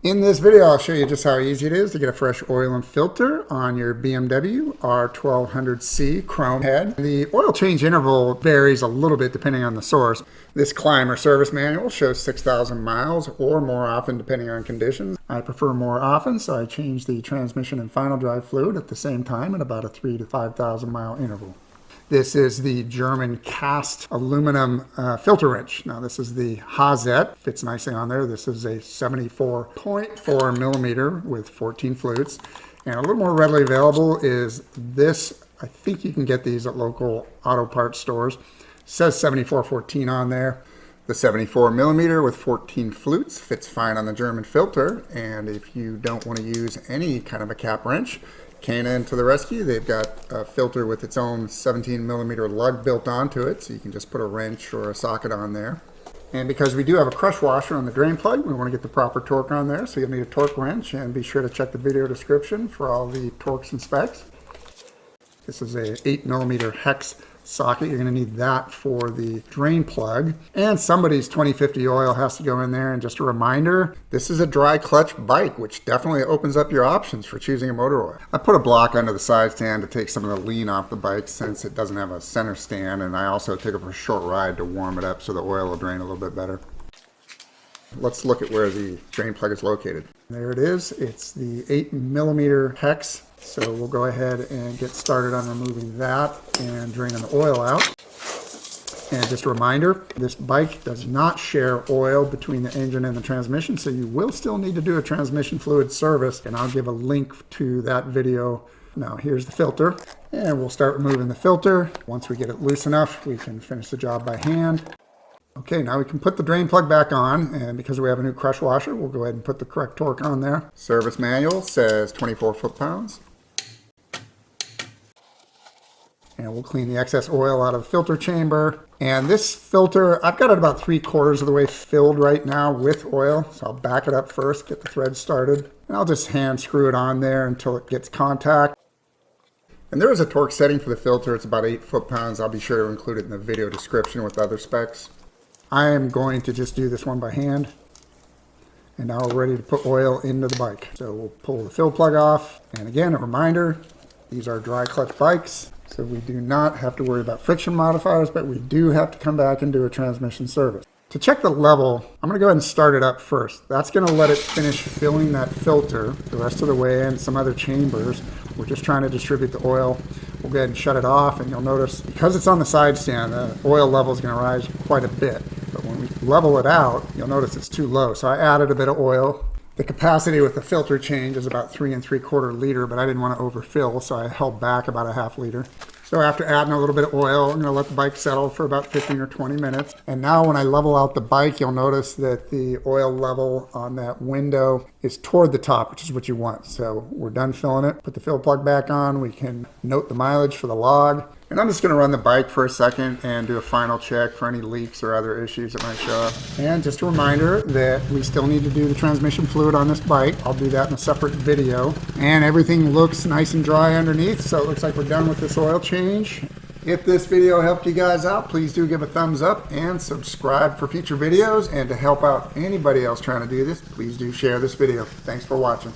In this video, I'll show you just how easy it is to get a fresh oil and filter on your BMW R1200C chrome head. The oil change interval varies a little bit depending on the source. This climber service manual shows 6,000 miles or more often depending on conditions. I prefer more often, so I change the transmission and final drive fluid at the same time at about a 3,000 to 5,000 mile interval. This is the German cast aluminum filter wrench. Now this is the Hazet, fits nicely on there. This is a 74.4 millimeter with 14 flutes. And a little more readily available is this. I think you can get these at local auto parts stores. It says 7414 on there. The 74 millimeter with 14 flutes fits fine on the German filter. And if you don't want to use any kind of a cap wrench, Canon to the rescue. They've got a filter with its own 17 millimeter lug built onto it, so you can just put a wrench or a socket on there. And because we do have a crush washer on the drain plug, we want to get the proper torque on there, so you'll need a torque wrench, and be sure to check the video description for all the torques and specs. This is a 8 millimeter hex socket. You're going to need that for the drain plug, and somebody's 2050 oil has to go in there. And just a reminder, this is a dry clutch bike, which definitely opens up your options for choosing a motor oil. I put a block under the side stand to take some of the lean off the bike since it doesn't have a center stand, and I also took it for a short ride to warm it up so the oil will drain a little bit better. Let's look at where the drain plug is located. There it is. It's the 8 millimeter hex. So we'll go ahead and get started on removing that and draining the oil out. And just a reminder, this bike does not share oil between the engine and the transmission, so you will still need to do a transmission fluid service, and I'll give a link to that video. Now here's the filter, and we'll start removing the filter. Once we get it loose enough, we can finish the job by hand. Okay, now we can put the drain plug back on, and because we have a new crush washer, we'll go ahead and put the correct torque on there. Service manual says 24 foot-pounds. And we'll clean the excess oil out of the filter chamber. And this filter, I've got it about 3/4 of the way filled right now with oil. So I'll back it up first, get the thread started. And I'll just hand screw it on there until it gets contact. And there is a torque setting for the filter. It's about 8 foot-pounds. I'll be sure to include it in the video description with other specs. I am going to just do this one by hand. And now we're ready to put oil into the bike. So we'll pull the fill plug off. And again, a reminder, these are dry clutch bikes. So we do not have to worry about friction modifiers, but we do have to come back and do a transmission service. To check the level, I'm going to go ahead and start it up first. That's going to let it finish filling that filter the rest of the way and some other chambers. We're just trying to distribute the oil. We'll go ahead and shut it off, and you'll notice because it's on the side stand, the oil level is going to rise quite a bit. But when we level it out, you'll notice it's too low. So I added a bit of oil. The capacity with the filter change is about 3 3/4 liters, but I didn't want to overfill, so I held back about a ½ liter. So after adding a little bit of oil, I'm going to let the bike settle for about 15 or 20 minutes. And now when I level out the bike, you'll notice that the oil level on that window is toward the top, which is what you want. So we're done filling it. Put the fill plug back on. We can note the mileage for the log. And I'm just going to run the bike for a second and do a final check for any leaks or other issues that might show up. And just a reminder that we still need to do the transmission fluid on this bike. I'll do that in a separate video. And everything looks nice and dry underneath, so it looks like we're done with this oil change. If this video helped you guys out, please do give a thumbs up and subscribe for future videos. And to help out anybody else trying to do this, please do share this video. Thanks for watching.